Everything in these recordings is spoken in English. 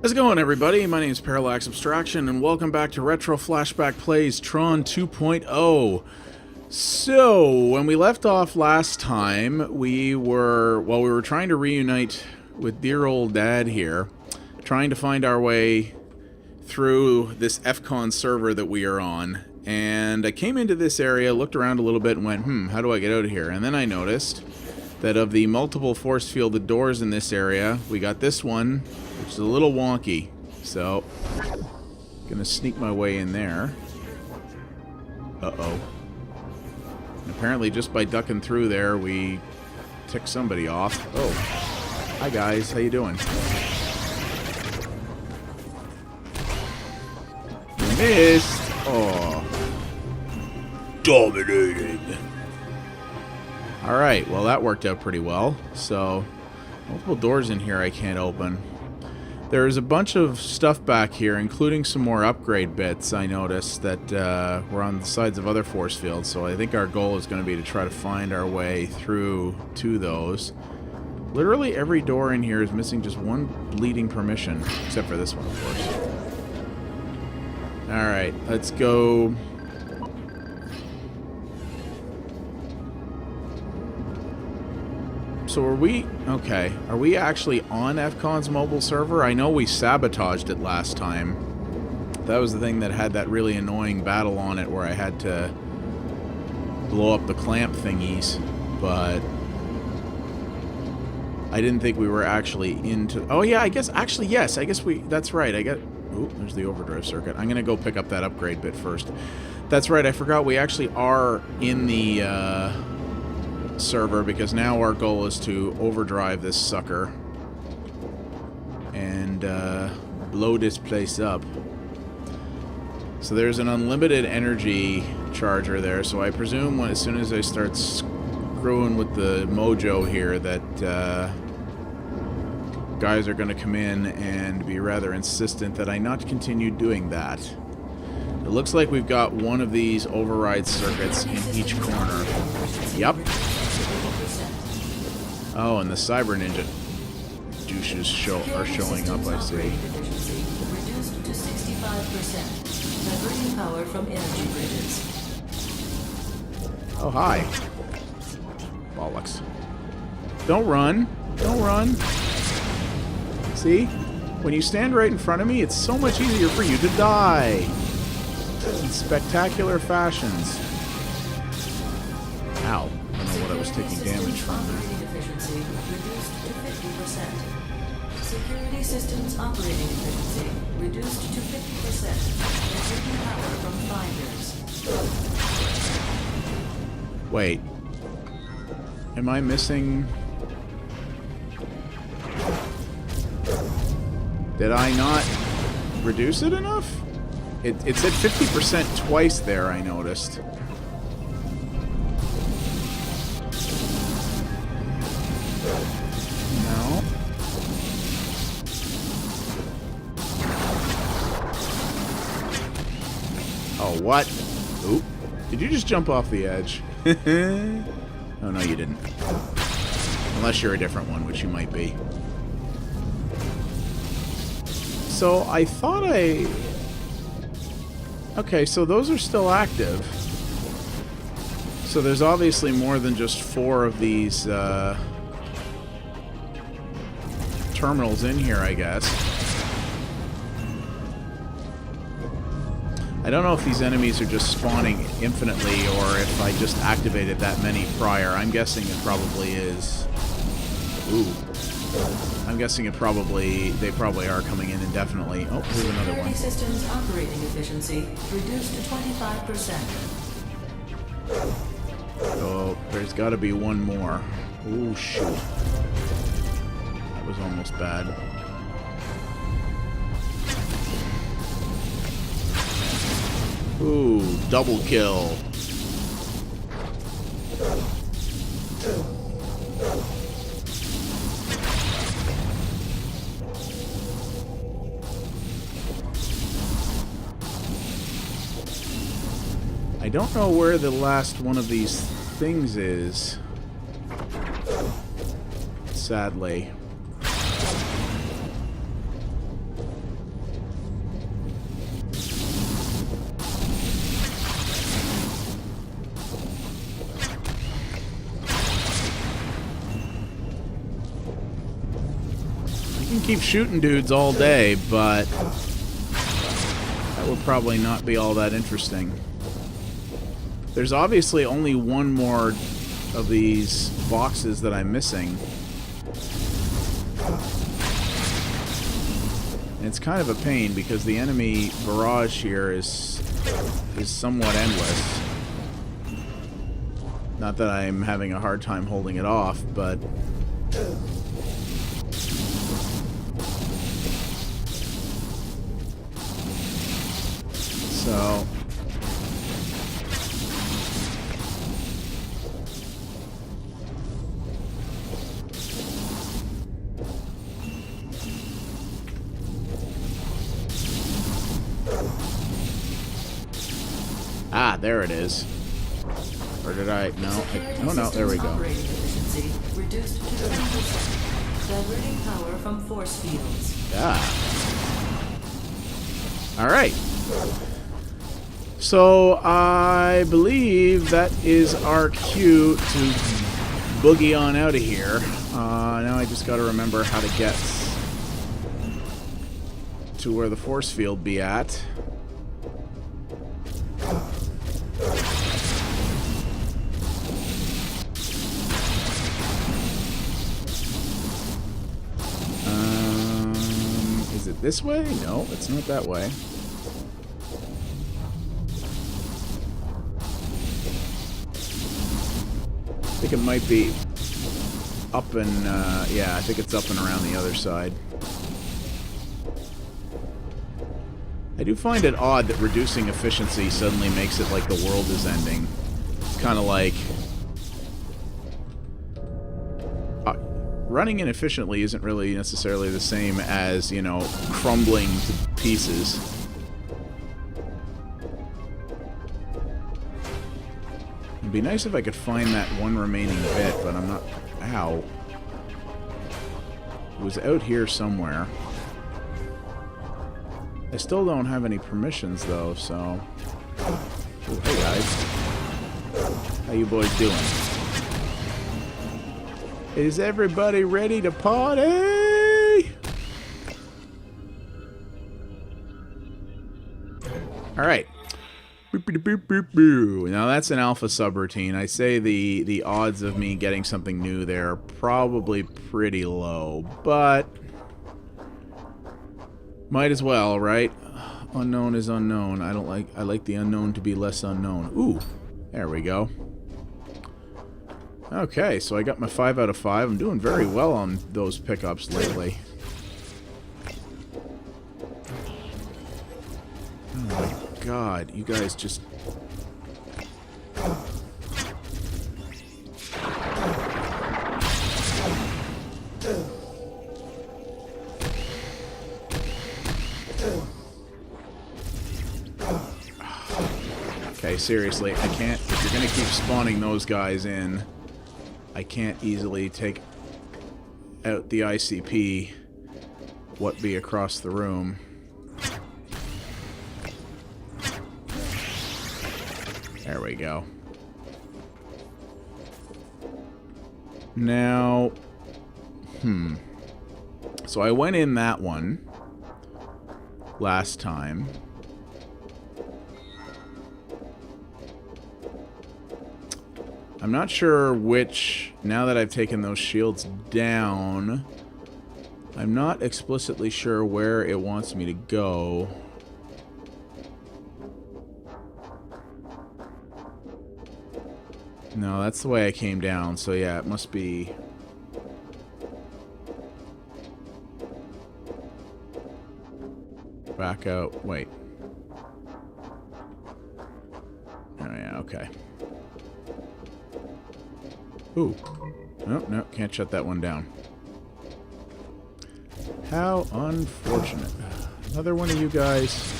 How's it going, everybody? My name is Parallax Abstraction, and welcome back to Retro Flashback Plays Tron 2.0. So, when we left off last time, we were trying to reunite with dear old Dad here, trying to find our way through this FCON server that we are on. And I came into this area, looked around a little bit, and went, how do I get out of here? And then I noticed that of the multiple force fielded doors in this area, we got this one, which is a little wonky. So, gonna sneak my way in there. Uh-oh. And apparently just by ducking through there, we tick somebody off. Oh. Hi guys, how you doing? Missed! Oh. Dominating! Alright, well that worked out pretty well. So, multiple doors in here I can't open. There's a bunch of stuff back here, including some more upgrade bits I noticed that were on the sides of other force fields. So I think our goal is going to be to try to find our way through to those. Literally every door in here is missing just one bleeding permission, except for this one, of course. Alright, let's go. So are we... Okay. Are we actually on FCON's mobile server? I know we sabotaged it last time. That was the thing that had that really annoying battle on it where I had to blow up the clamp thingies. But I didn't think we were actually into... Oh yeah, I guess... Actually, yes. I guess we... That's right. I got... Ooh, there's the overdrive circuit. I'm going to go pick up that upgrade bit first. That's right. I forgot we actually are in the... server, because now our goal is to overdrive this sucker and blow this place up. So there's an unlimited energy charger there, so I presume as soon as I start screwing with the mojo here that guys are going to come in and be rather insistent that I not continue doing that. It looks like we've got one of these override circuits in each corner. Yep. Oh, and the Cyber Ninja douches are showing up, I see. Reduced to 65%. Diverting power from energy grids. Oh, hi. Bollocks. Don't run. Don't run. See? When you stand right in front of me, it's so much easier for you to die. In spectacular fashions. Ow. I don't know what I was taking damage from there. Reduced to 50%. Security systems operating efficiency reduced to 50%. Diverting power from finders. Wait. Am I missing... Did I not reduce it enough? It said 50% twice there, I noticed. No. Oh, what? Oop. Did you just jump off the edge? Oh, no, you didn't. Unless you're a different one, which you might be. So, I thought I... Okay, so those are still active. So there's obviously more than just 4 of these terminals in here, I guess. I don't know if these enemies are just spawning infinitely or if I just activated that many prior. I'm guessing it probably is. Ooh. I'm guessing it probably... They probably are coming in indefinitely. Oh, here's another one. Security systems operating efficiency reduced to 25%. Oh, there's got to be one more. Ooh, shoot. That was almost bad. Ooh, double kill. I don't know where the last one of these things is. sadly. keep shooting dudes all day, but that would probably not be all that interesting. There's obviously only one more of these boxes that I'm missing. And it's kind of a pain because the enemy barrage here is somewhat endless. Not that I'm having a hard time holding it off, but so ah, there it is. Or did I? No. Oh no, there we go. Operating efficiency reduced to 20%. Diverting power from force fields. Yeah. Alright. So, I believe that is our cue to boogie on out of here. Now I just gotta remember how to get to where the force field be at. Is it this way? No, it's not that way. I think it might be up and, yeah, I think it's up and around the other side. I do find it odd that reducing efficiency suddenly makes it like the world is ending. It's kind of like... running inefficiently isn't really necessarily the same as, you know, crumbling to pieces. It'd be nice if I could find that one remaining bit, but I'm not... Ow. It was out here somewhere. I still don't have any permissions, though, so... Ooh, hey, guys. How you boys doing? Is everybody ready to party? Alright. Now that's an alpha subroutine. I say the odds of me getting something new there are probably pretty low, but might as well, right? Unknown is unknown. I like the unknown to be less unknown. Ooh, there we go. Okay, so I got my 5 out of 5. I'm doing very well on those pickups lately. Oh my god, you guys just... Okay, seriously, I can't... If you're gonna keep spawning those guys in... I can't easily take out the ICP, what be across the room. There we go. Now, so I went in that one last time. I'm not sure which, now that I've taken those shields down, I'm not explicitly sure where it wants me to go. No, that's the way I came down, so yeah, it must be... Back out, wait. Oh yeah, okay. Ooh. Oh, no, can't shut that one down. How unfortunate. Another one of you guys.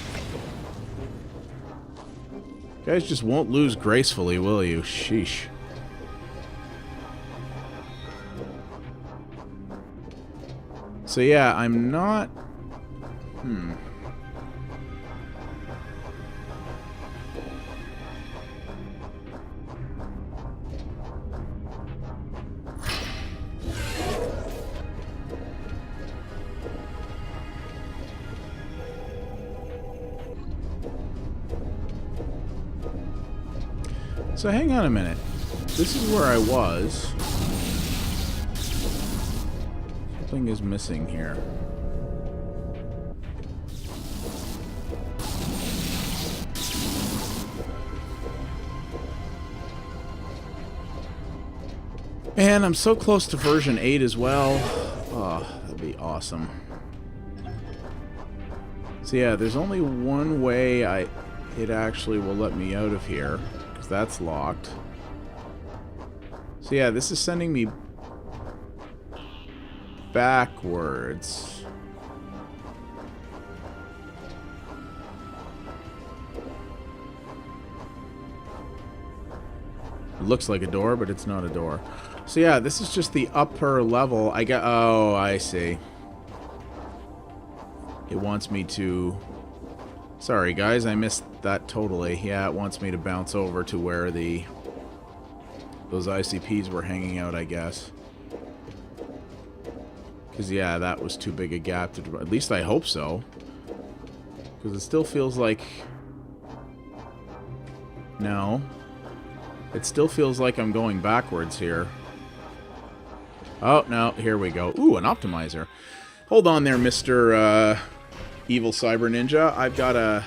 You guys just won't lose gracefully, will you? Sheesh. So yeah, I'm not... So hang on a minute. This is where I was. Something is missing here. And I'm so close to version 8 as well. Oh, that'd be awesome. So yeah, there's only one way it actually will let me out of here, because that's locked. So yeah, this is sending me backwards. It looks like a door, but it's not a door. So yeah, this is just the upper level. Oh, I see. It wants me to... Sorry, guys, I missed that totally. Yeah, it wants me to bounce over to where those ICPs were hanging out, I guess. Because, yeah, that was too big a gap to... At least I hope so. Because it still feels like... No. It still feels like I'm going backwards here. Oh, no, here we go. Ooh, an optimizer. Hold on there, Mr. Evil Cyber Ninja. I've got a...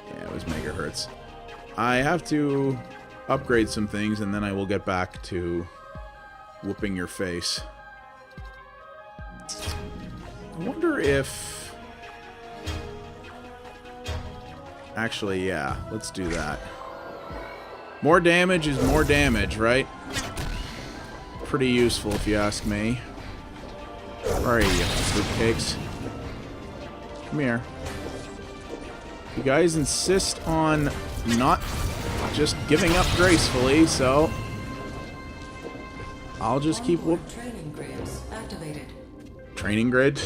Yeah, it was megahertz. I have to upgrade some things, and then I will get back to whooping your face. I wonder if... Actually, yeah, let's do that. More damage is more damage, right? Pretty useful, if you ask me. Where are you, fruitcakes? Come here. You guys insist on not just giving up gracefully, so I'll just keep whoop. Training grids activated. Training grid?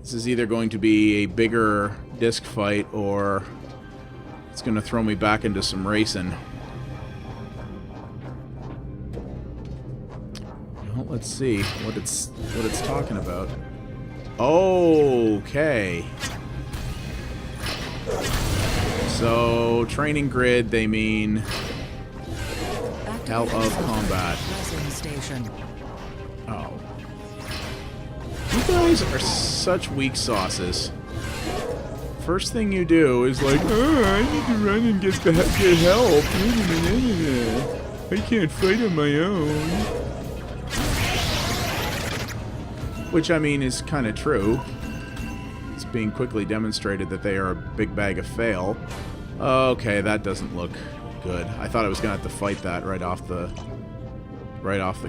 This is either going to be a bigger disc fight, or it's going to throw me back into some racing. Well, let's see what it's talking about. Okay. So, training grid, they mean hell of combat. Oh. You guys are such weak sauces. First thing you do is like, oh, I need to run and get help. I can't fight on my own. Which, I mean, is kind of true. It's being quickly demonstrated that they are a big bag of fail. Okay, that doesn't look good. I thought I was going to have to fight that right off the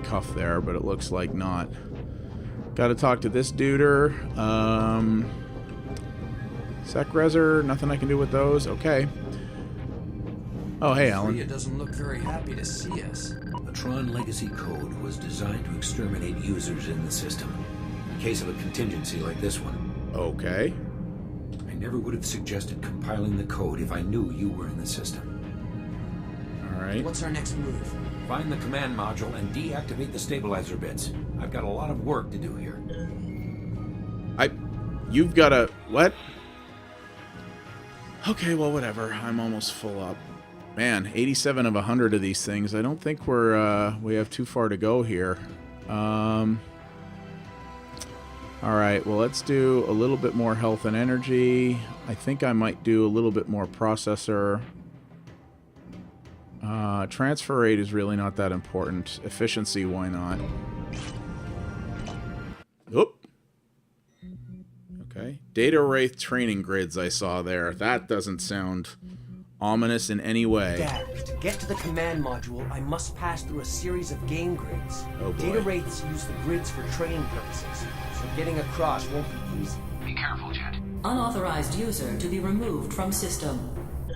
cuff there, but it looks like not. Gotta talk to this duder. Sec Reser, nothing I can do with those. Okay. Oh, hey, Alan. It doesn't look very happy to see us. The Tron legacy code was designed to exterminate users in the system. In case of a contingency like this one. Okay. I never would have suggested compiling the code if I knew you were in the system. Alright. What's our next move? Find the command module and deactivate the stabilizer bits. I've got a lot of work to do here. You've got a... What? Okay, well, whatever. I'm almost full up. Man, 87 of 100 of these things. I don't think we have too far to go here. Alright, well, let's do a little bit more health and energy. I think I might do a little bit more processor. Transfer rate is really not that important. Efficiency, why not? Oop. Okay. Data Wraith training grids I saw there. That doesn't sound ominous in any way. Dad, to get to the command module, I must pass through a series of game grids. Oh boy. Data Wraiths use the grids for training purposes, so getting across won't be easy. Be careful, Jet. Unauthorized user to be removed from system.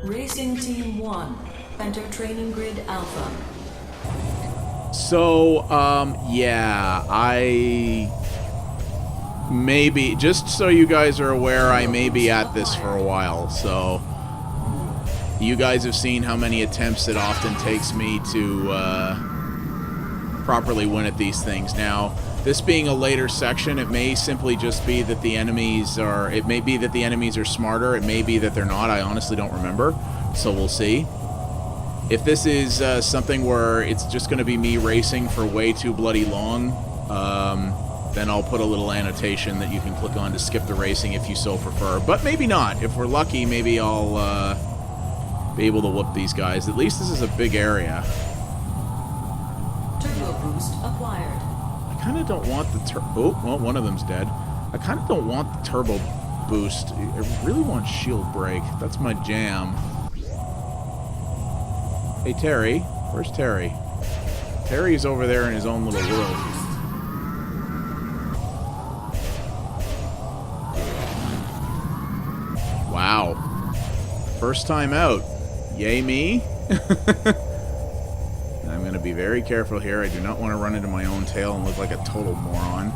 Racing Team 1. Enter Training Grid Alpha. So, yeah, I... Maybe, just so you guys are aware, I may be at this for a while, so... You guys have seen how many attempts it often takes me to properly win at these things. Now, This being a later section, it may simply just be that the enemies are... It may be that the enemies are smarter. It may be that they're not. I honestly don't remember. So we'll see. If this is something where it's just going to be me racing for way too bloody long, then I'll put a little annotation that you can click on to skip the racing if you so prefer. But maybe not. If we're lucky, maybe I'll be able to whoop these guys. At least this is a big area. Turbo boost acquired. I kind of don't want the oh, well, one of them's dead. I kind of don't want the turbo boost. I really want shield break. That's my jam. Hey, Terry. Where's Terry? Terry's over there in his own little world. Wow. First time out. Yay me. I'm going to be very careful here. I do not want to run into my own tail and look like a total moron.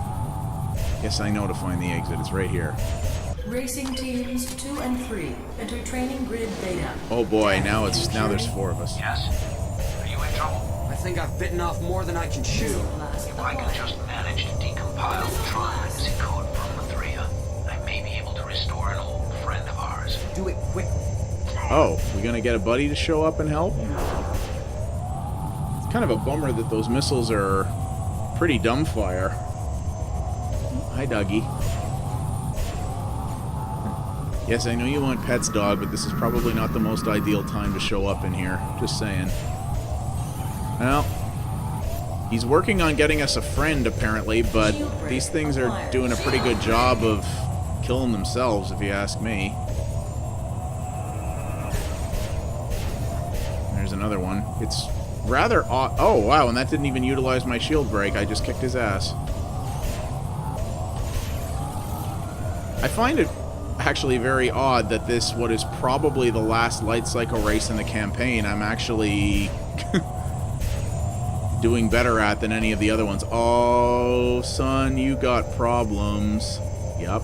Yes, I know to find the exit. It's right here. Racing teams 2 and 3 enter training grid beta. Oh boy, now there's 4 of us. Yes? Are you in trouble? I think I've bitten off more than I can chew. If I can just manage to decompile the Tron legacy code from Mathria, I may be able to restore an old friend of ours. Do it quickly. Oh, we gonna get a buddy to show up and help? It's kind of a bummer that those missiles are pretty dumbfire. Hi, Dougie. Yes, I know you want Pet's dog, but this is probably not the most ideal time to show up in here. Just saying. Well, he's working on getting us a friend, apparently, but these things are doing a pretty good job of killing themselves, if you ask me. There's another one. It's rather odd. Oh, wow, and that didn't even utilize my shield break. I just kicked his ass. I find it actually very odd that this, what is probably the last light cycle race in the campaign, I'm actually doing better at than any of the other ones. Oh, son, you got problems. Yep.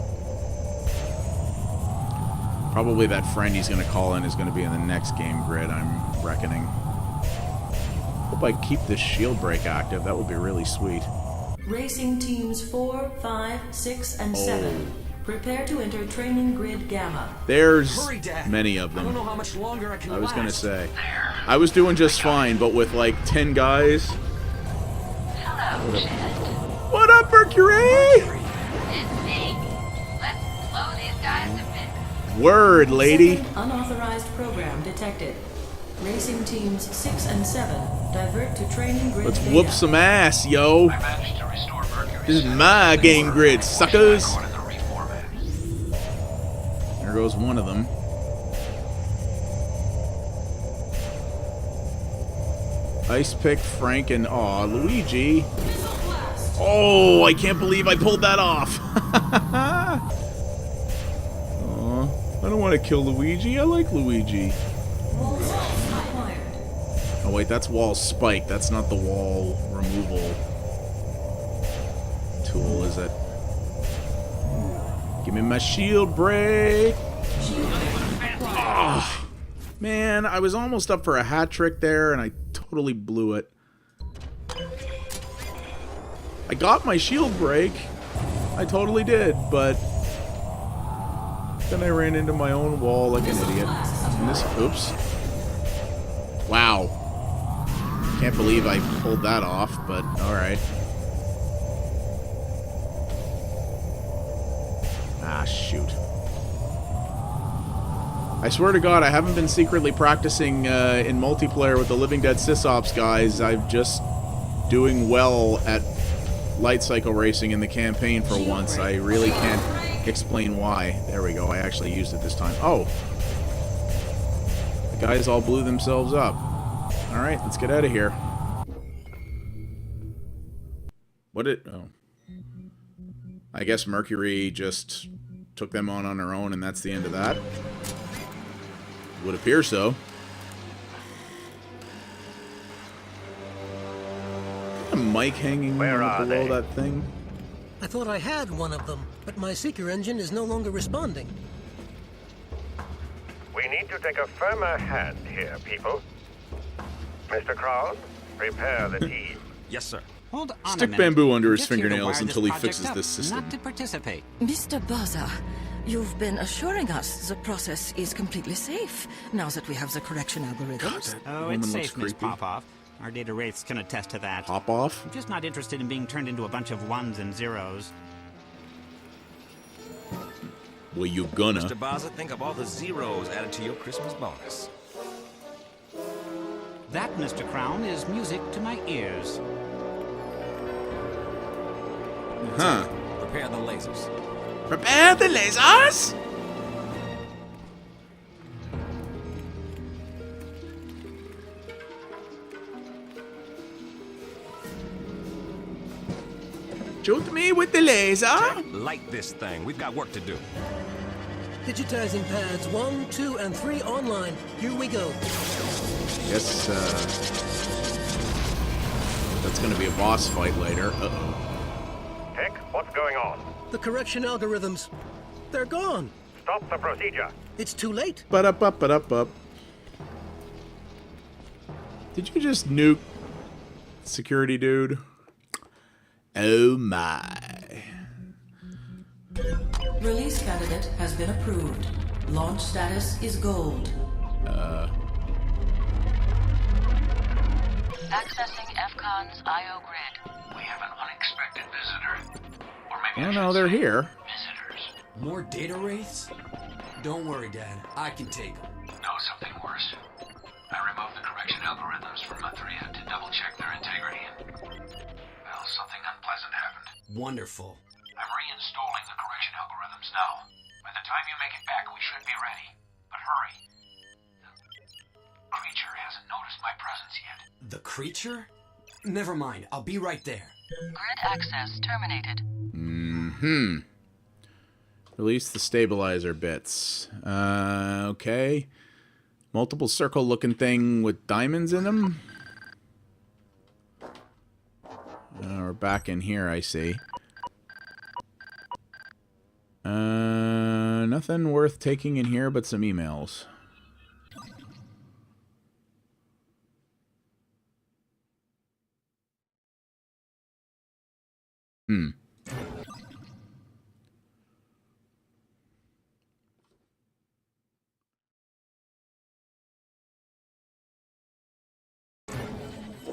Probably that friend he's going to call in is going to be in the next game grid, I'm reckoning. Hope I keep this shield break active. That would be really sweet. Racing teams 4, 5, 6, and 7. Prepare to enter training grid Gamma. There's Hurry, Dad. many of I them. don't know how much longer I can I was last. gonna say. I was doing just fine, but with like 10 guys. Hello, Jet. What up, Mercury? It's me. Let's slow these guys a bit. Word, lady. Second unauthorized program detected. Racing teams 6 and 7 divert to training grid Let's beta. whoop some ass, yo. I managed to restore Mercury. This is my game grid, suckers. There goes one of them. Ice Pick, Frank, and Luigi. Oh, I can't believe I pulled that off. Aw, I don't want to kill Luigi. I like Luigi. Oh wait, that's wall spike. That's not the wall removal tool, is it? Give me my shield break. Oh, man, I was almost up for a hat trick there, and I totally blew it. I got my shield break. I totally did, but then I ran into my own wall like an idiot. And this, oops. Wow. Can't believe I pulled that off, but alright. Ah, shoot. I swear to God, I haven't been secretly practicing in multiplayer with the Living Dead SysOps guys. I'm just doing well at light cycle racing in the campaign for once. I really can't explain why. There we go. I actually used it this time. Oh. The guys all blew themselves up. Alright, let's get out of here. Oh. I guess Mercury just took them on her own, and that's the end of that. Would appear so. A mic hanging below that thing. I thought I had one of them, but my seeker engine is no longer responding. We need to take a firmer hand here, people. Mr. Crown, prepare the team. Yes, sir. Hold on Stick a minute. bamboo under his I'm just here to fingernails wire until this he project fixes up, this system. Not to participate. Mr. Baza, you've been assuring us the process is completely safe now that we have the correction algorithms. Oh, woman it's looks safe, Miss creepy. Popoff. Our data wraiths can attest to that. Hop off? I'm just not interested in being turned into a bunch of ones and zeros. Well, you gonna. Mr. Baza, think of all the zeros added to your Christmas bonus. That, Mr. Crown, is music to my ears. Huh. Prepare the lasers. Prepare the lasers! Shoot me with the laser! Light this thing. We've got work to do. Digitizing pads 1, 2, and 3 online. Here we go. Guess, that's gonna be a boss fight later. Uh-oh. Tech, what's going on? The correction algorithms. They're gone. Stop the procedure. It's too late. Ba-da-ba-ba-da-ba. Did you just nuke security dude? Oh my. Release candidate has been approved. Launch status is gold. Accessing FCON's IO grid. We have an unexpected visitor. Or maybe Oh I no, should they're say here. visitors. More data wraiths? Don't worry, Dad. I can take them. No, something worse. I removed the correction algorithms from Mathria to double-check their integrity and... well, something unpleasant happened. Wonderful. I'm reinstalling the correction algorithms now. By the time you make it back, we should be ready. But hurry. The creature hasn't noticed my presence yet. The creature? Never mind. I'll be right there. Grid access terminated. Mm-hmm. Release the stabilizer bits. Okay. Multiple circle-looking thing with diamonds in them. We're back in here, I see. Nothing worth taking in here but some emails.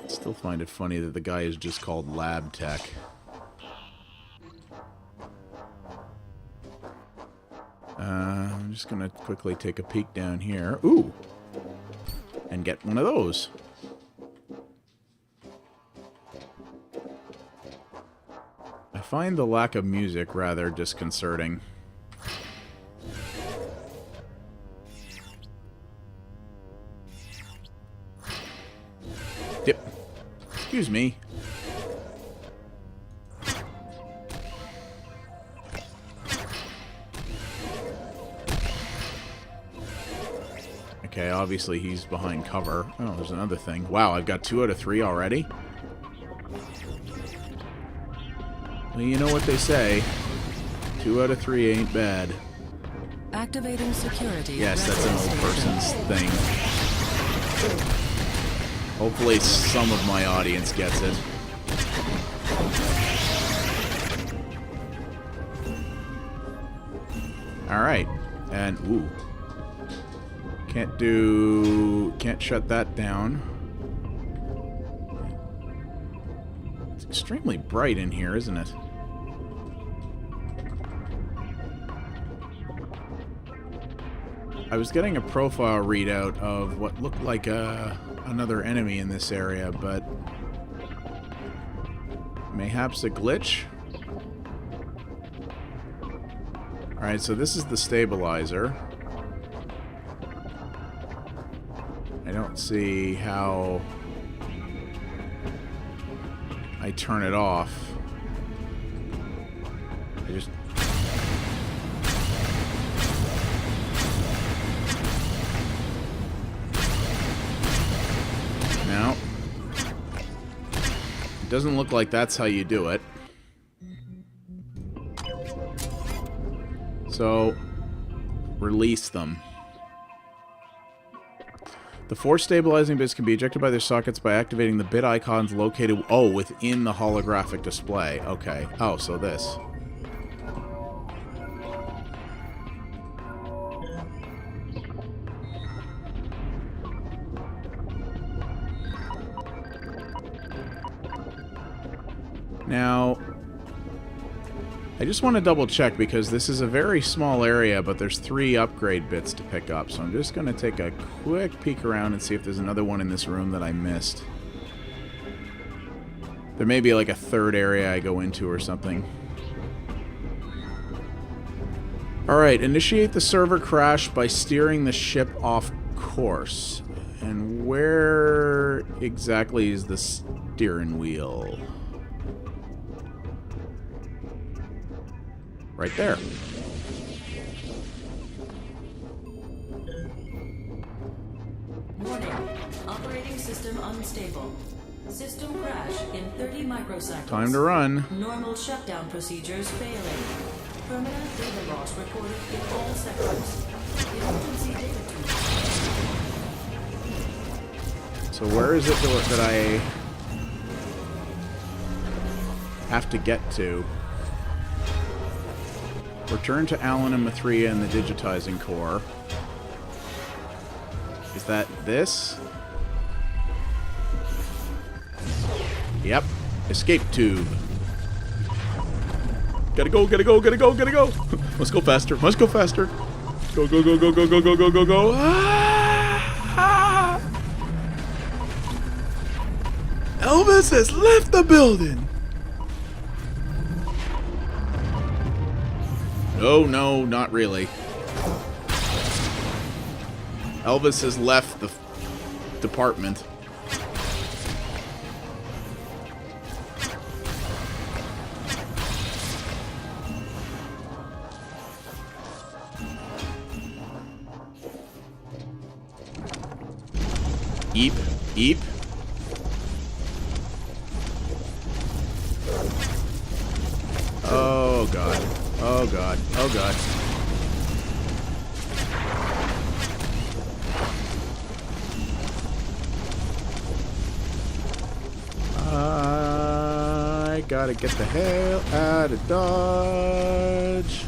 Still find it funny that the guy is just called Lab Tech. I'm just gonna quickly take a peek down here. Ooh! And get one of those. I find the lack of music rather disconcerting. Yep. Excuse me. Okay, obviously he's behind cover. Oh, there's another thing. Wow, I've got 2 out of 3 already? Well, you know what they say. 2 out of 3 ain't bad. Activating security. Yes, that's an old person's thing. Hopefully some of my audience gets it. Alright. And, ooh. Can't shut that down. It's extremely bright in here, isn't it? I was getting a profile readout of what looked like another enemy in this area, but mayhaps a glitch? Alright, so this is the stabilizer. I don't see how I turn it off. I just... No. It doesn't look like that's how you do it. So, release them. The 4 stabilizing bits can be ejected by their sockets by activating the bit icons located, within the holographic display. Okay. Oh, so this. Now, I just want to double check because this is a very small area, but there's 3 upgrade bits to pick up. So I'm just going to take a quick peek around and see if there's another one in this room that I missed. There may be like a 3rd area I go into or something. Alright, initiate the server crash by steering the ship off course. And where exactly is the steering wheel? Right there. Warning. Operating system unstable. System crash in 30 microseconds. Time to run. Normal shutdown procedures failing. Permanent data loss reported in all sectors. Emergency data tube. So where is it that I have to get to? Return to Alan and Mathria and the digitizing core. Is that this? Yep. Escape tube. Gotta go, gotta go, gotta go, gotta go! Must go faster, must go faster! Go, go, go, go, go, go, go, go, go, go! Ah! Elvis has left the building! Oh, no, not really. Elvis has left the department. Eep, eep. Oh, God. Oh, God. Oh, God. I gotta get the hell out of Dodge.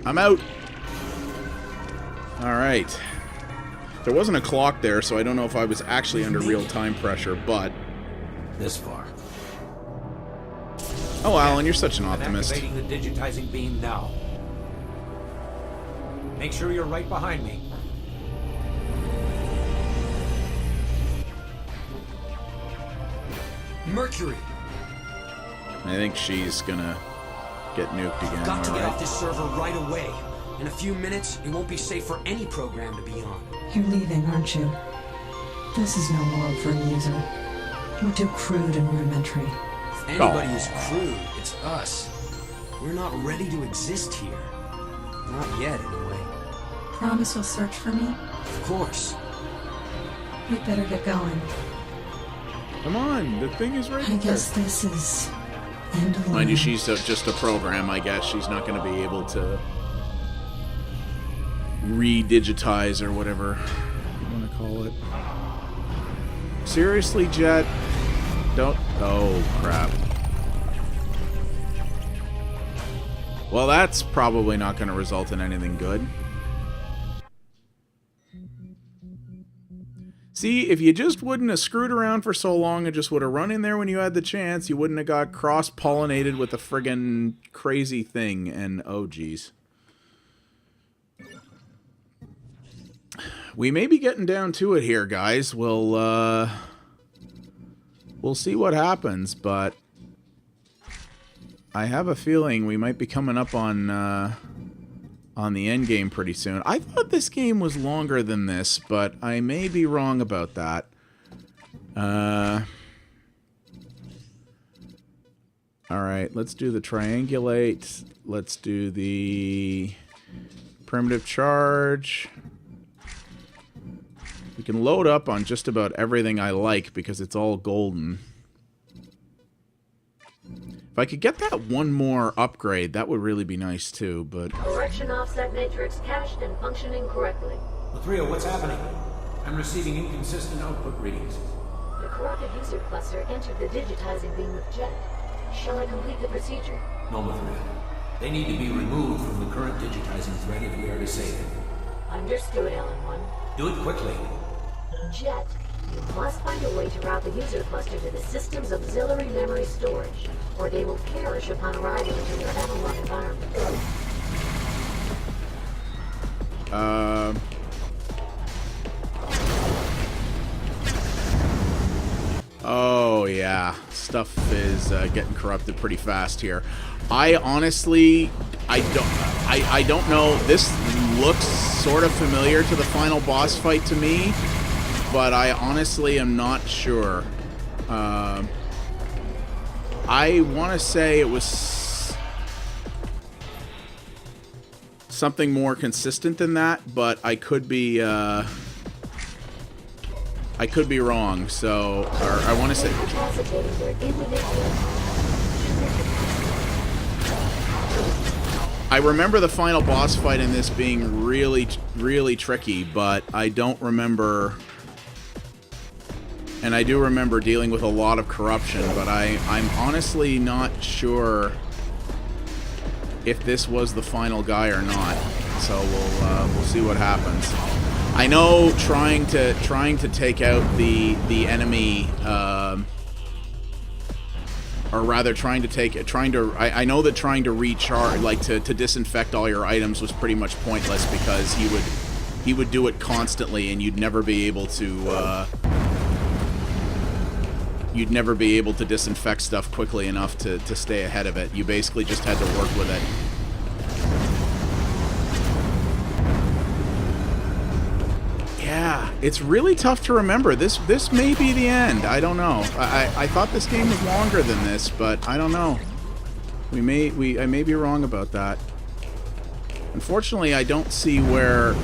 I'm out. Alright. There wasn't a clock there, so I don't know if I was actually under real time pressure, but... This far. Oh, Alan, you're such an optimist. Activating the digitizing beam now. Make sure you're right behind me. Mercury! I think she's gonna get nuked again. Got to get right? off this server right away. In a few minutes, it won't be safe for any program to be on. You're leaving, aren't you? This is no world for a user. You're too crude and rudimentary. If anybody is crude, it's us. We're not ready to exist here. Not yet, anyway. Promise you'll search for me? Of course. We'd better get going. Come on, the thing is right I there. guess this is end of the Mind you, line. she's just a program, I guess. She's not going to be able to re-digitize or whatever you want to call it. Seriously, Jet? Don't... Oh, crap. Well, that's probably not going to result in anything good. See, if you just wouldn't have screwed around for so long and just would have run in there when you had the chance, you wouldn't have got cross-pollinated with a friggin' crazy thing, and oh geez. We may be getting down to it here, guys. We'll see what happens, but I have a feeling we might be coming up on the end game pretty soon. I thought this game was longer than this, but I may be wrong about that. Alright, let's do the triangulate. Let's do the primitive charge. We can load up on just about everything I like because it's all golden. If I could get that one more upgrade, that would really be nice too, but... Correction offset matrix cached and functioning correctly. Lathreo, what's happening? I'm receiving inconsistent output readings. The corrupted user cluster entered the digitizing beam with Jet. Shall I complete the procedure? No, Lathreo. They need to be removed from the current digitizing thread if we are to save them. Understood, LN1. Do it quickly. Jet, you must find a way to route the user cluster to the system's auxiliary memory storage, or they will perish upon arriving into your analog environment. Oh yeah, stuff is getting corrupted pretty fast here. I honestly, I don't know. This looks sort of familiar to the final boss fight to me, but I honestly am not sure. I want to say it was something more consistent than that, but I could be wrong. So, or I want to say. I remember the final boss fight in this being really, really tricky, but I don't remember. And I do remember dealing with a lot of corruption, but I'm honestly not sure if this was the final guy or not. So we'll see what happens. I know trying to take out the enemy, or rather I know that trying to recharge, like to disinfect all your items was pretty much pointless because he would do it constantly and you'd never be able to disinfect stuff quickly enough to stay ahead of it. You basically just had to work with it. Yeah, it's really tough to remember. This may be the end. I don't know. I thought this game was longer than this, but I don't know. I may be wrong about that. Unfortunately, I don't see where...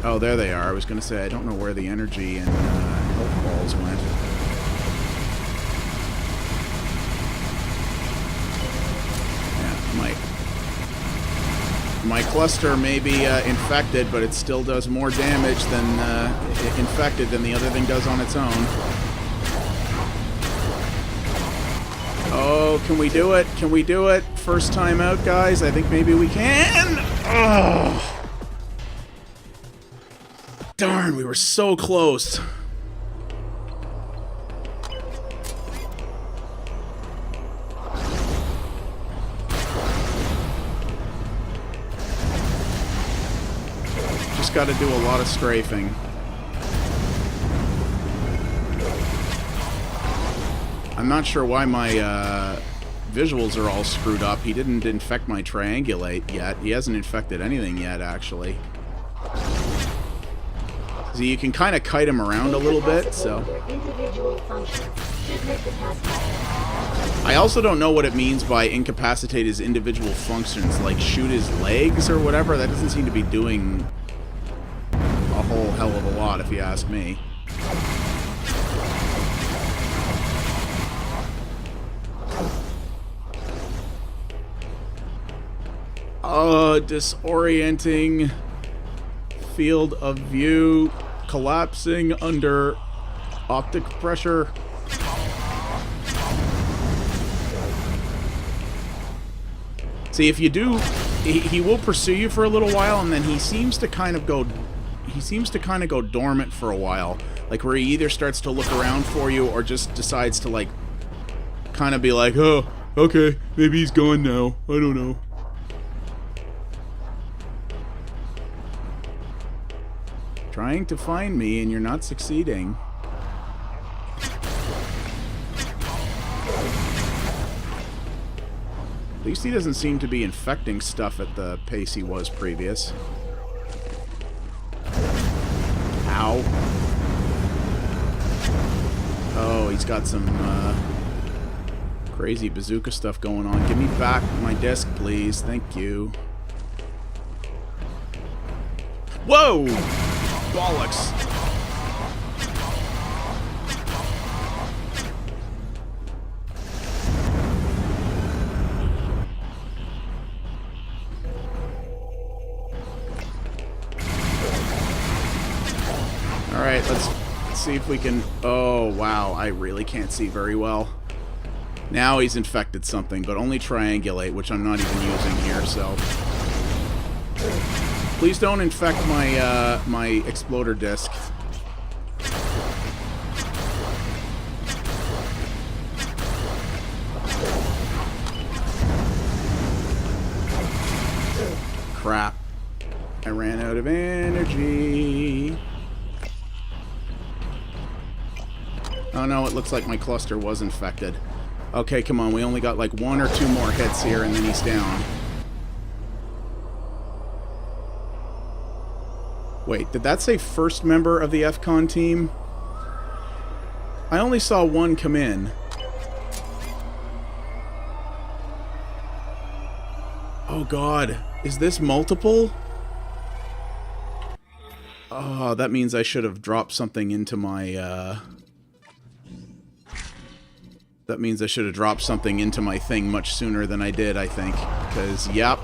Oh, there they are. I was going to say, I don't know where the energy and health balls went. My cluster may be infected, but it still does more damage than infected than the other thing does on its own. Oh, can we do it? Can we do it? First time out, guys. I think maybe we can. Oh. Darn, we were so close. Got to do a lot of strafing. I'm not sure why my visuals are all screwed up. He didn't infect my triangulate yet. He hasn't infected anything yet, actually. So you can kind of kite him around a little bit, so... I also don't know what it means by incapacitate his individual functions, like shoot his legs or whatever. That doesn't seem to be doing a whole hell of a lot, if you ask me. Disorienting field of view collapsing under optic pressure. See, if you do, he will pursue you for a little while, and then he seems to kind of go dormant for a while, like where he either starts to look around for you or just decides to like kind of be like, oh, okay, maybe he's gone now. I don't know. Trying to find me and you're not succeeding. At least he doesn't seem to be infecting stuff at the pace he was previous. Ow. Oh, he's got some crazy bazooka stuff going on. Give me back my disc, please. Thank you. Whoa! Bollocks. Alright, let's see if we can... Oh, wow. I really can't see very well. Now he's infected something, but only triangulate, which I'm not even using here, so... Please don't infect my, my exploder disc. Crap. I ran out of energy. Oh no, it looks like my cluster was infected. Okay, come on, we only got like 1 or 2 more hits here and then he's down. Wait, did that say first member of the FCON team? I only saw 1 come in. Oh god, is this multiple? Oh, that means I should have dropped something into my, That means I should have dropped something into my thing much sooner than I did, I think. Because, yep,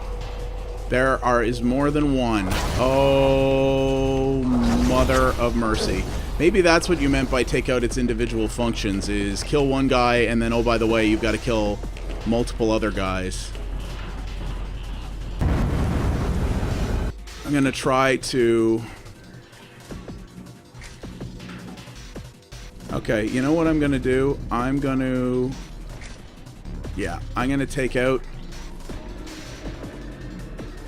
there is more than 1. Oh, mother of mercy. Maybe that's what you meant by take out its individual functions, is kill 1 guy, and then, oh, by the way, you've got to kill multiple other guys. I'm going to try to... Okay, you know what I'm going to do? I'm going to... Yeah, I'm going to take out...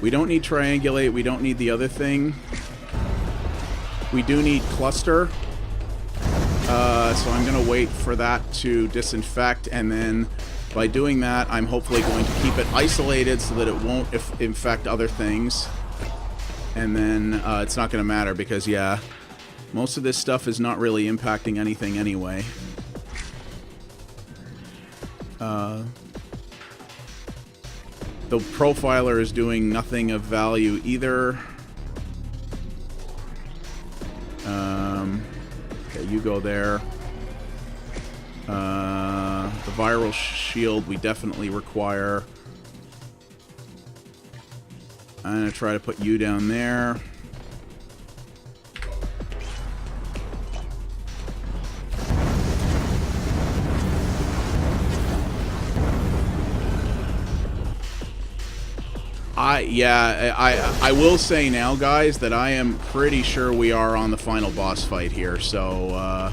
We don't need triangulate, we don't need the other thing. We do need cluster. So I'm going to wait for that to disinfect, and then by doing that, I'm hopefully going to keep it isolated so that it won't infect other things. And then it's not going to matter because, yeah... Most of this stuff is not really impacting anything anyway. The profiler is doing nothing of value either. Okay, you go there. The viral shield we definitely require. I'm going to try to put you down there. I will say now, guys, that I am pretty sure we are on the final boss fight here, so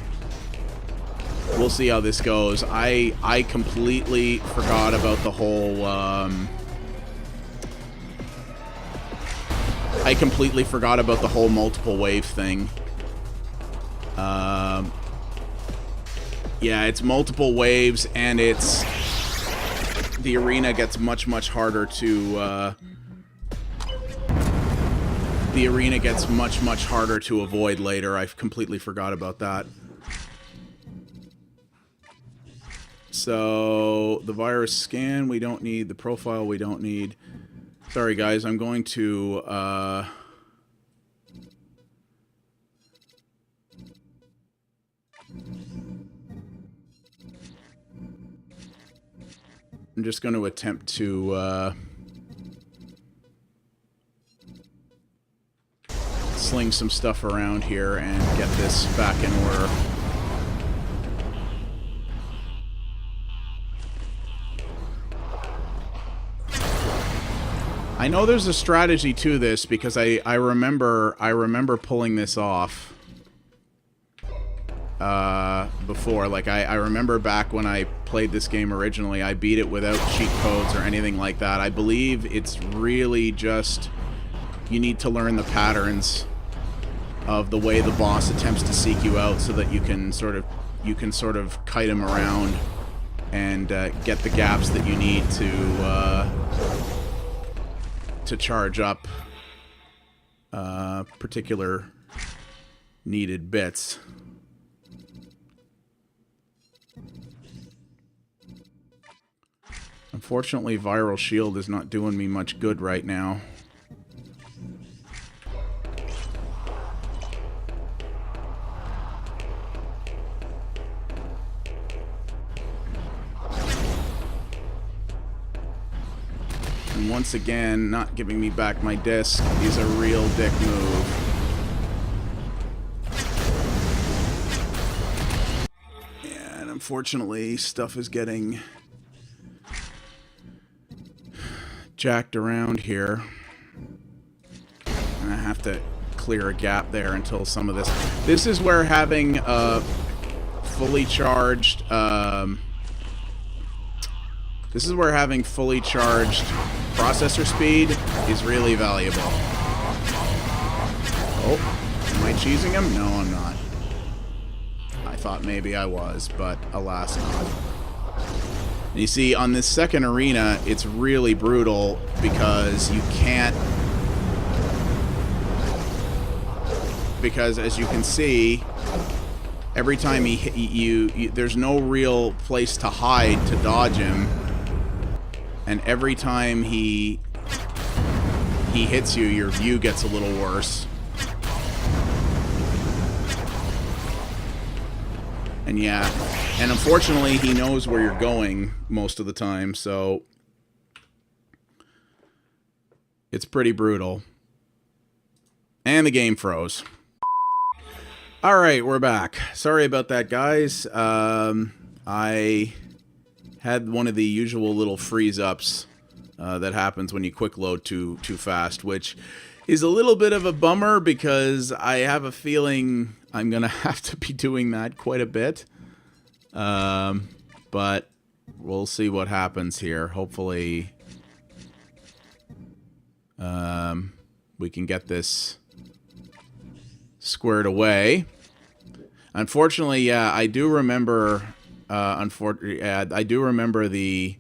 we'll see how this goes. I completely forgot about the whole multiple wave thing. Yeah, it's multiple waves, and it's the arena gets much harder to much harder to avoid later. I completely forgot about that. So the virus scan we don't need, the profile we don't need. Sorry guys, I'm going to I'm just going to attempt to sling some stuff around here and get this back in order. I know there's a strategy to this because I remember pulling this off before. Like I remember back when I played this game originally, I beat it without cheat codes or anything like that. I believe it's really just you need to learn the patterns of the way the boss attempts to seek you out, so that you can sort of kite him around and get the gaps that you need to charge up particular needed bits. Unfortunately, Viral Shield is not doing me much good right now. And once again, not giving me back my disc is a real dick move. Unfortunately, stuff is getting jacked around here. And I have to clear a gap there until some of this... This is where having a fully charged... This is where having fully charged processor speed is really valuable. Oh, am I cheesing him? No, I'm not. I thought maybe I was, but alas not. You see, on this second arena, it's really brutal because you can't... Because, as you can see, every time there's no real place to hide to dodge him. And every time he hits you, your view gets a little worse. And yeah, and unfortunately, he knows where you're going most of the time, so it's pretty brutal. And the game froze. Alright, we're back. Sorry about that, guys. I had one of the usual little freeze-ups that happens when you quick load too fast, which is a little bit of a bummer because I have a feeling I'm going to have to be doing that quite a bit. But we'll see what happens here. Hopefully we can get this squared away. Unfortunately, yeah, I do remember... I do remember the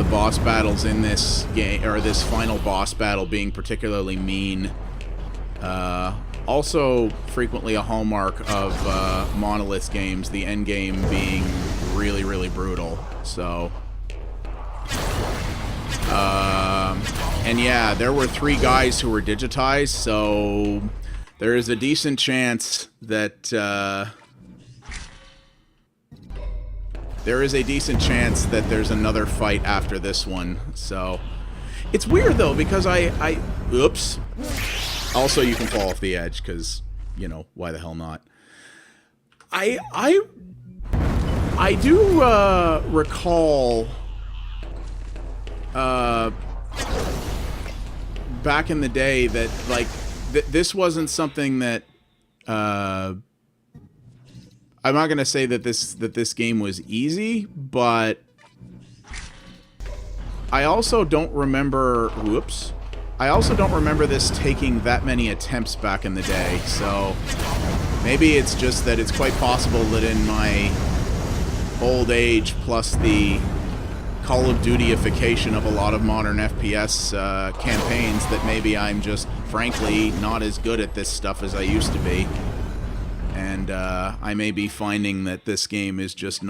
boss battles in this game, or this final boss battle, being particularly mean. Also, frequently a hallmark of Monolith games, the end game being really, really brutal. So, and yeah, there were 3 guys who were digitized, so there is a decent chance that. There is a decent chance that there's another fight after this one, so... It's weird, though, because oops. Also, you can fall off the edge, because, you know, why the hell not? I do, recall... back in the day that, like, this wasn't something that, I'm not gonna say that this game was easy, but I also don't remember. Whoops! I also don't remember this taking that many attempts back in the day. So maybe it's just that it's quite possible that in my old age, plus the Call of Duty-ification of a lot of modern FPS campaigns, that maybe I'm just frankly not as good at this stuff as I used to be. And I may be finding that this game is just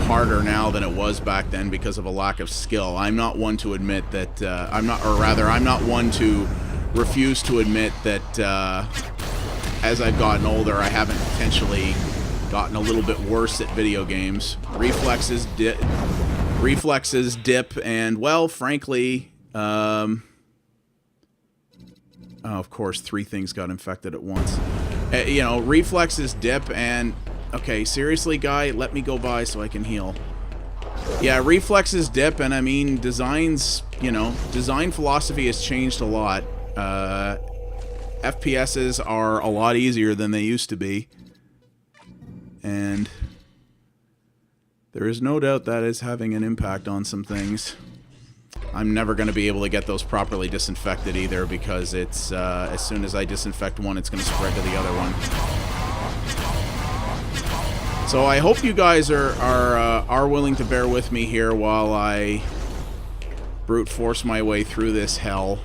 harder now than it was back then because of a lack of skill. I'm not one to admit that, I'm not one to refuse to admit that as I've gotten older, I haven't potentially gotten a little bit worse at video games. Reflexes dip, and, well, frankly, oh, of course, 3 things got infected at once. You know, reflexes dip, and... Okay, seriously, guy? Let me go by so I can heal. Yeah, reflexes dip, and I mean, designs... You know, design philosophy has changed a lot. FPSs are a lot easier than they used to be. And... there is no doubt that is having an impact on some things. I'm never going to be able to get those properly disinfected either, because it's, as soon as I disinfect one, it's going to spread to the other one. So I hope you guys are willing to bear with me here while I brute force my way through this hell.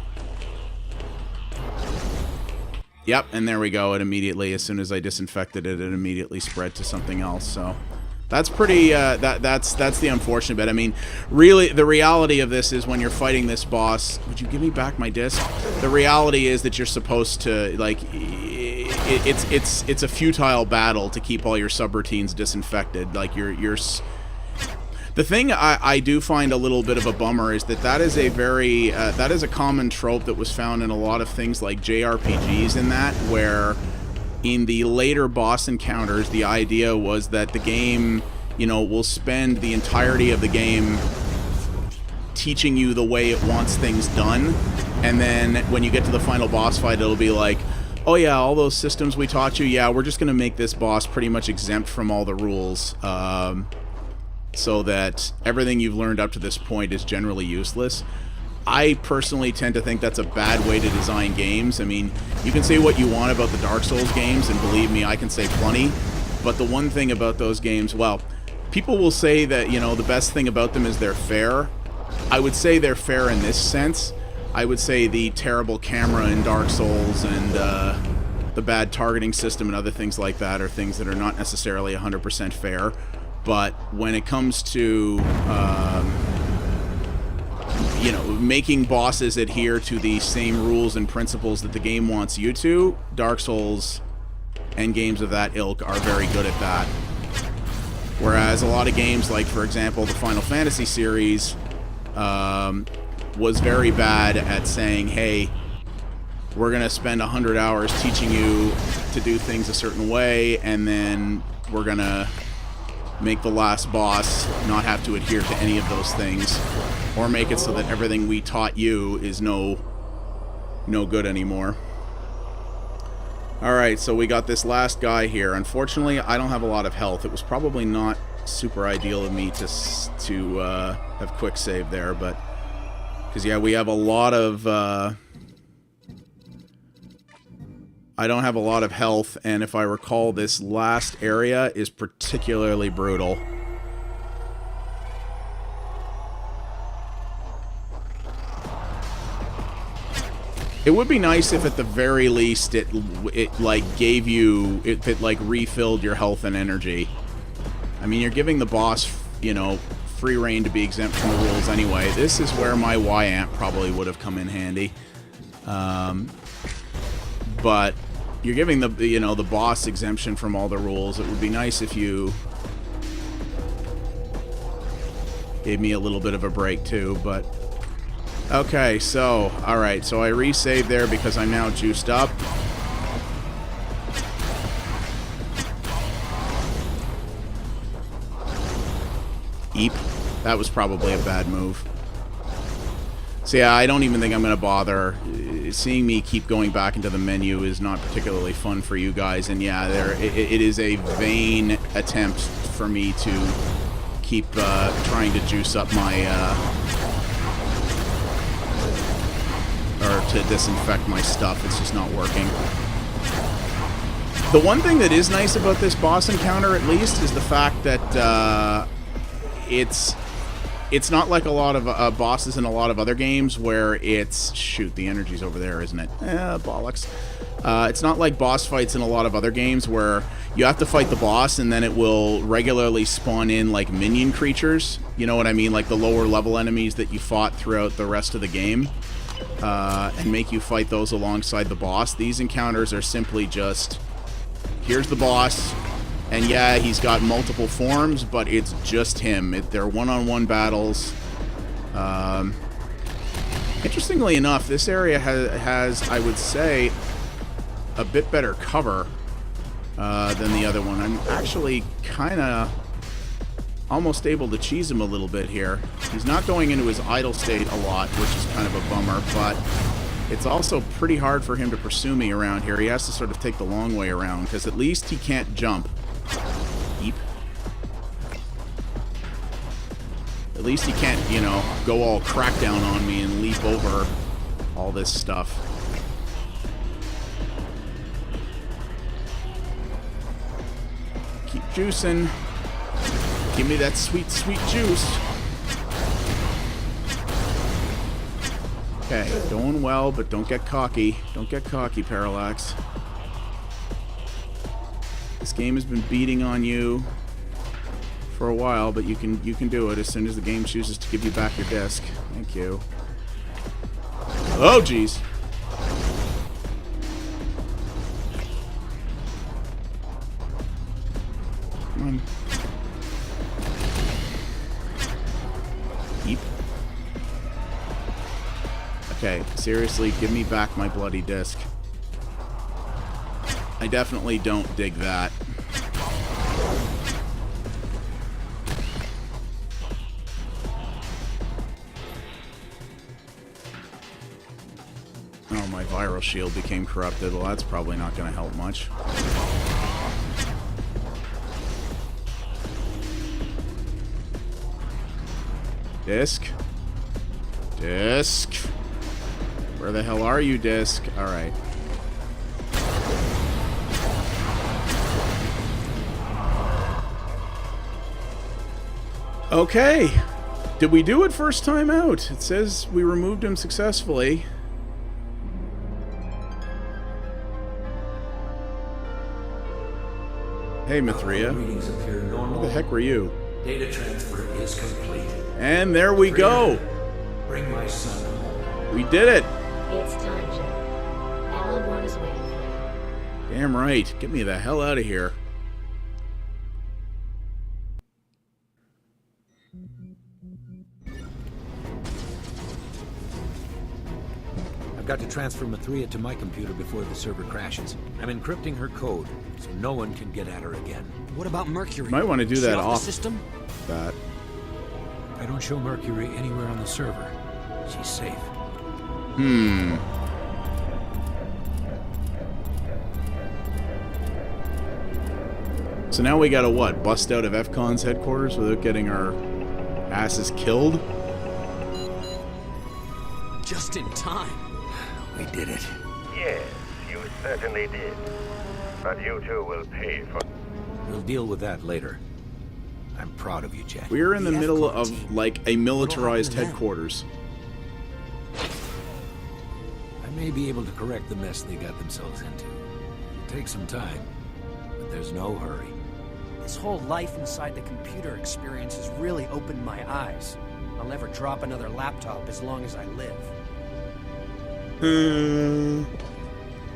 Yep, and there we go. It immediately, as soon as I disinfected it, it immediately spread to something else, so... That's pretty, that's the unfortunate bit. I mean, really, the reality of this is when you're fighting this boss... Would you give me back my disc? The reality is that you're supposed to, like... It's a futile battle to keep all your subroutines disinfected. Like, you're... The thing I do find a little bit of a bummer is that is a very... that is a common trope that was found in a lot of things like JRPGs and that, where... in the later boss encounters, the idea was that the game, you know, will spend the entirety of the game teaching you the way it wants things done, and then when you get to the final boss fight, it'll be like, oh yeah, all those systems we taught you, yeah, we're just going to make this boss pretty much exempt from all the rules, so that everything you've learned up to this point is generally useless. I personally tend to think that's a bad way to design games. I mean, you can say what you want about the Dark Souls games, and believe me, I can say plenty, but the one thing about those games, well, people will say that, you know, the best thing about them is they're fair. I would say they're fair in this sense. I would say the terrible camera in Dark Souls and the bad targeting system and other things like that are things that are not necessarily 100% fair. But when it comes to, you know, making bosses adhere to the same rules and principles that the game wants you to, Dark Souls and games of that ilk are very good at that. Whereas a lot of games, like, for example, the Final Fantasy series, was very bad at saying, hey, we're going to spend 100 hours teaching you to do things a certain way, and then we're going to make the last boss not have to adhere to any of those things, or make it so that everything we taught you is no good anymore. Alright, so we got this last guy here. Unfortunately, I don't have a lot of health. It was probably not super ideal of me to have quick save there, but because yeah, we have a lot of I don't have a lot of health, and if I recall, this last area is particularly brutal. It would be nice if at the very least it like gave you, it like refilled your health and energy. I mean, you're giving the boss, you know, free reign to be exempt from the rules anyway. This is where my Y-amp probably would have come in handy. But you're giving the, you know, the boss exemption from all the rules. It would be nice if you gave me a little bit of a break too, but okay, so alright, so I resaved there because I'm now juiced up. Eep. That was probably a bad move. So yeah, I don't even think I'm going to bother. Seeing me keep going back into the menu is not particularly fun for you guys, and yeah, it is a vain attempt for me to keep trying to juice up my... or to disinfect my stuff. It's just not working. The one thing that is nice about this boss encounter, at least, is the fact that it's not like a lot of bosses in a lot of other games where it's... Shoot, the energy's over there, isn't it? Bollocks. It's not like boss fights in a lot of other games where you have to fight the boss and then it will regularly spawn in like minion creatures. You know what I mean? Like the lower level enemies that you fought throughout the rest of the game. And make you fight those alongside the boss. These encounters are simply just... Here's the boss. And yeah, he's got multiple forms, but it's just him. They're one-on-one battles. Interestingly enough, this area has, I would say, a bit better cover than the other one. I'm actually kind of almost able to cheese him a little bit here. He's not going into his idle state a lot, which is kind of a bummer, but it's also pretty hard for him to pursue me around here. He has to sort of take the long way around, because at least he can't jump. Eep. At least he can't, you know, go all crackdown on me and leap over all this stuff. Keep juicing. Give me that sweet, sweet juice. Okay, going well, but don't get cocky. Don't get cocky, Parallax. This game has been beating on you for a while, but you can do it as soon as the game chooses to give you back your disc. Thank you. Oh, jeez. Come on. Eep. Okay, seriously, give me back my bloody disc. I definitely don't dig that. Oh, my viral shield became corrupted. Well, that's probably not going to help much. Disc? Disc? Where the hell are you, Disc? Alright. Okay. Did we do it first time out? It says we removed him successfully. Hey, Mithria. Readings appear normal. Where the heck were you? Data transfer is complete. And there we go. Bring my son home. We did it. It's time, Jim. Alan 1 is waiting for you. Damn right. Get me the hell out of here. I've got to transfer Mithria to my computer before the server crashes. I'm encrypting her code, so no one can get at her again. What about Mercury? Might want to do Is she that off off the system? that. I don't show Mercury anywhere on the server. She's safe. So now we gotta what? Bust out of FCON's headquarters without getting our asses killed? Just in time. We did it. Yes, you certainly did. But you two will pay for... We'll deal with that later. I'm proud of you, Jack. We're in the The middle FCON of, team. like, a militarized What'll happen to them? headquarters. I may be able to correct the mess they got themselves into. It'll take some time, but there's no hurry. This whole life inside the computer experience has really opened my eyes. I'll never drop another laptop as long as I live.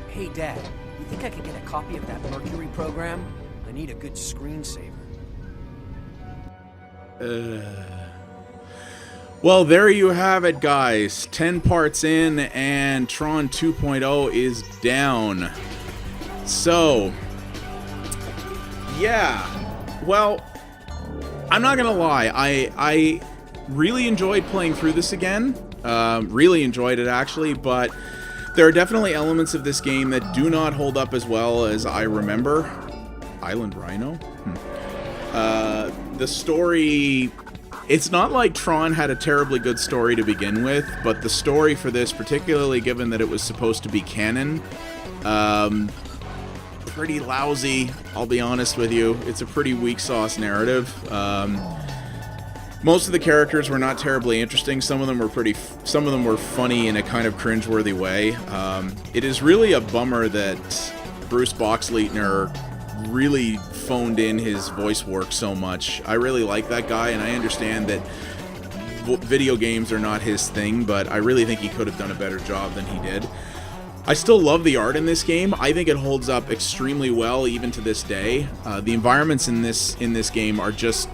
Hey, Dad, you think I could get a copy of that Mercury program? I need a good screensaver. Well, there you have it, guys. 10 parts in, and Tron 2.0 is down. So, yeah. Well, I'm not gonna lie. I really enjoyed playing through this again. Really enjoyed it, actually, but there are definitely elements of this game that do not hold up as well as I remember. Island Rhino? The story... It's not like Tron had a terribly good story to begin with, but the story for this, particularly given that it was supposed to be canon, pretty lousy, I'll be honest with you. It's a pretty weak sauce narrative. Most of the characters were not terribly interesting. Some of them were funny in a kind of cringeworthy way. It is really a bummer that Bruce Boxleitner really phoned in his voice work so much. I really like that guy, and I understand that video games are not his thing, but I really think he could have done a better job than he did. I still love the art in this game. I think it holds up extremely well even to this day. The environments in this game are just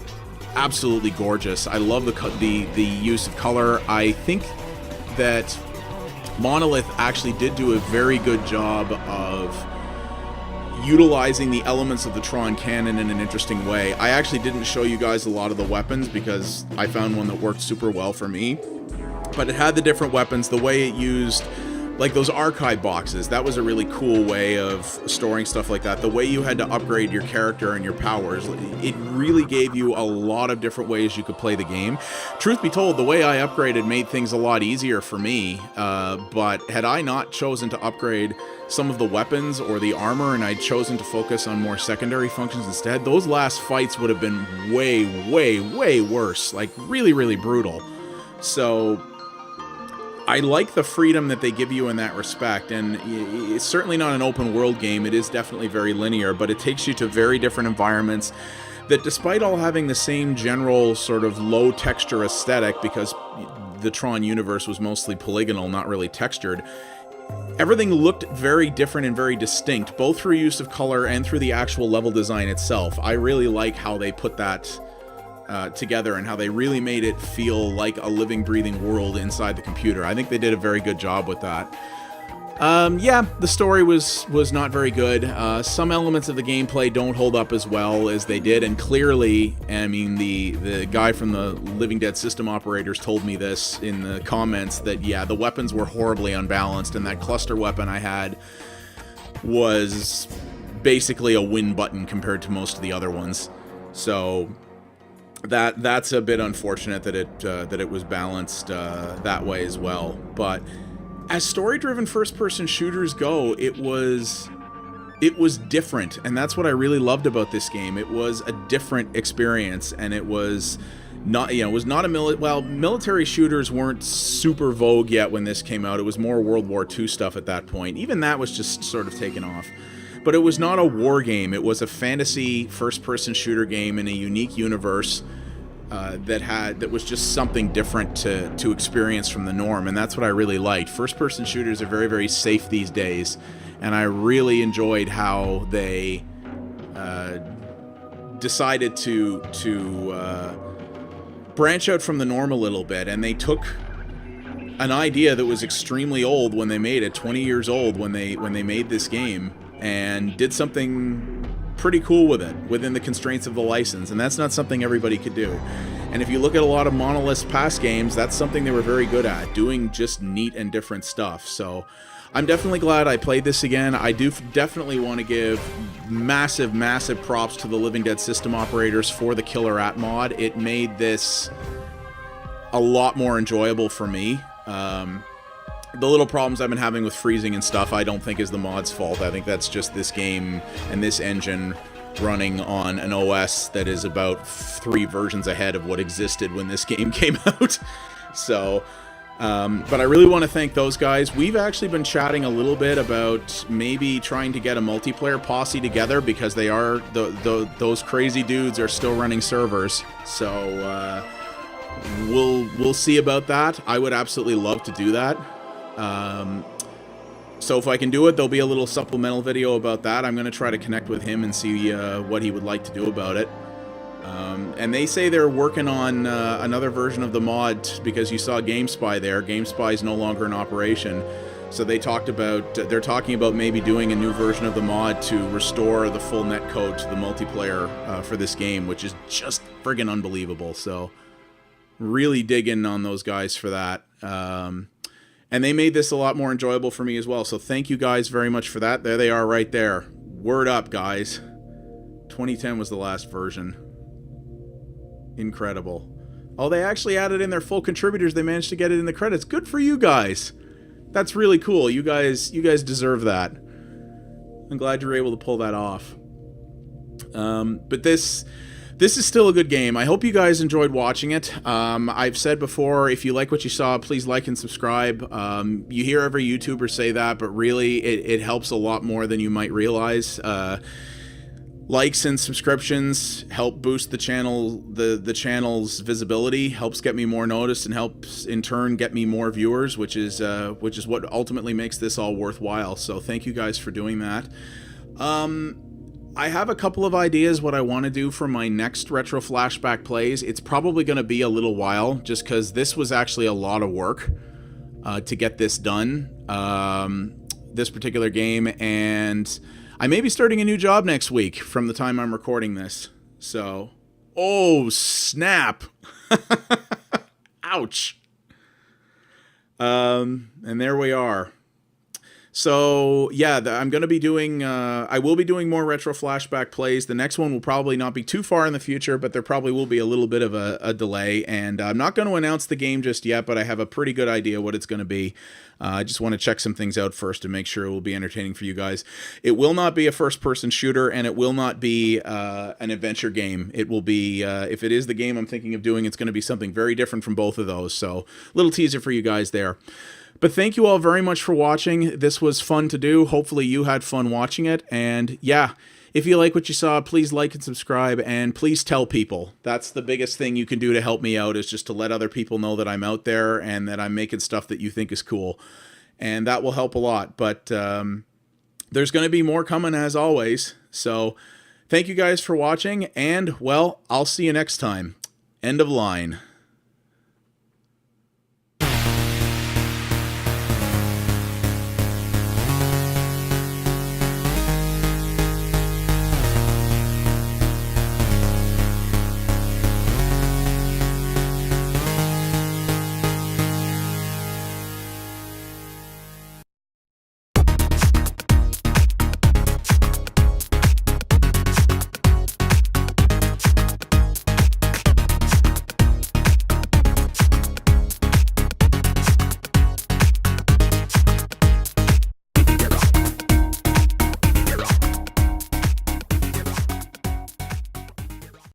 absolutely gorgeous. I love the use of color. I think that Monolith actually did do a very good job of utilizing the elements of the Tron canon in an interesting way. I actually didn't show you guys a lot of the weapons because I found one that worked super well for me. But it had the different weapons, the way it used, like those archive boxes. That was a really cool way of storing stuff like that. The way you had to upgrade your character and your powers, it really gave you a lot of different ways you could play the game. Truth be told, the way I upgraded made things a lot easier for me, but had I not chosen to upgrade some of the weapons or the armor and I'd chosen to focus on more secondary functions instead, those last fights would have been way, way, way worse. Like, really, really brutal. So I like the freedom that they give you in that respect, and it's certainly not an open world game. It is definitely very linear, but it takes you to very different environments that, despite all having the same general sort of low texture aesthetic, because the Tron universe was mostly polygonal, not really textured, everything looked very different and very distinct, both through use of color and through the actual level design itself. I really like how they put that together and how they really made it feel like a living, breathing world inside the computer. I think they did a very good job with that. Yeah, the story was not very good. Some elements of the gameplay don't hold up as well as they did, and clearly, I mean, the guy from the Living Dead system operators told me this in the comments that, yeah, the weapons were horribly unbalanced, and that cluster weapon I had was basically a win button compared to most of the other ones. So that's a bit unfortunate that it was balanced that way as well. But as story-driven first-person shooters go, it was different, and that's what I really loved about this game. It was a different experience, and it was not, you know, it was not a military shooters weren't super vogue yet when this came out. It was more World War II stuff at that point. Even that was just sort of taken off. But it was not a war game. It was a fantasy first-person shooter game in a unique universe that was just something different to experience from the norm, and that's what I really liked. First-person shooters are very, very safe these days, and I really enjoyed how they decided to branch out from the norm a little bit, and they took an idea that was extremely old when they made it, 20 years old when they made this game, and did something pretty cool with it within the constraints of the license, and that's not something everybody could do. And if you look at a lot of Monolith's past games, that's something they were very good at, doing just neat and different stuff. So I'm definitely glad I played this again. I do definitely want to give massive, massive props to the Living Dead system operators for the Killer App mod. It made this a lot more enjoyable for me. The little problems I've been having with freezing and stuff, I don't think is the mod's fault. I think that's just this game and this engine running on an OS that is about 3 versions ahead of what existed when this game came out. So, but I really want to thank those guys. We've actually been chatting a little bit about maybe trying to get a multiplayer posse together, because they are those crazy dudes are still running servers. So we'll see about that. I would absolutely love to do that. So if I can do it, there'll be a little supplemental video about that. I'm going to try to connect with him and see what he would like to do about it. And they say they're working on another version of the mod, because you saw GameSpy there. GameSpy is no longer in operation. So they're talking about maybe doing a new version of the mod to restore the full netcode to the multiplayer for this game, which is just friggin' unbelievable. So really digging on those guys for that. And they made this a lot more enjoyable for me as well. So thank you guys very much for that. There they are right there. Word up, guys. 2010 was the last version. Incredible. Oh, they actually added in their full contributors. They managed to get it in the credits. Good for you guys. That's really cool. You guys deserve that. I'm glad you were able to pull that off. But this is still a good game. I hope you guys enjoyed watching it. I've said before, if you like what you saw, please like and subscribe. You hear every YouTuber say that, but really it helps a lot more than you might realize. Likes and subscriptions help boost the channel, the channel's visibility, helps get me more noticed, and helps in turn get me more viewers, which is what ultimately makes this all worthwhile. So thank you guys for doing that. I have a couple of ideas what I want to do for my next Retro Flashback Plays. It's probably going to be a little while, just because this was actually a lot of work to get this done, this particular game, and I may be starting a new job next week from the time I'm recording this. So, oh snap! Ouch! And there we are. So, yeah, I'm going to be doing, I will be doing more Retro Flashback Plays. The next one will probably not be too far in the future, but there probably will be a little bit of a delay. And I'm not going to announce the game just yet, but I have a pretty good idea what it's going to be. I just want to check some things out first to make sure it will be entertaining for you guys. It will not be a first-person shooter, and it will not be an adventure game. It will be, if it is the game I'm thinking of doing, it's going to be something very different from both of those. So, little teaser for you guys there. But thank you all very much for watching. This was fun to do. Hopefully you had fun watching it. And yeah, if you like what you saw, please like and subscribe, and please tell people. That's the biggest thing you can do to help me out, is just to let other people know that I'm out there and that I'm making stuff that you think is cool. And that will help a lot. But there's going to be more coming as always. So thank you guys for watching, and well, I'll see you next time. End of line.